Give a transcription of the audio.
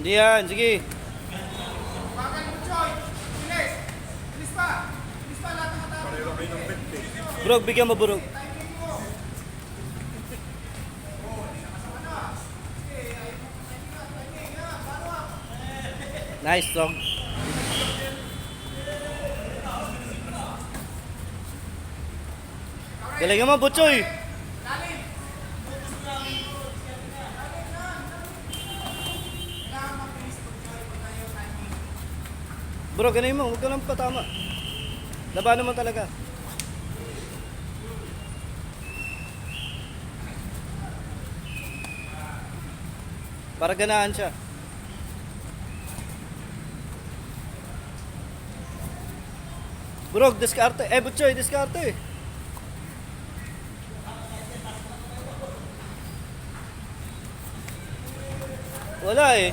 Hindi yan, sige. Bakal mo, Choy. Bilis. Bilis pa. Bilis pa lahat ng tao. Pareho kayo ng 20. Burog, bigyan mo burog. Timing mo. Nice, strong. Galingan mo, Butchoy. Lalim. Kailangan mabilis mo, Choy. Pag tayo timing. Bro, ganin mo. Huwag ka lang patama. Labanan mo talaga. Para ganahan siya. Bro, diskarte. Butchoy, diskarte. Wala eh.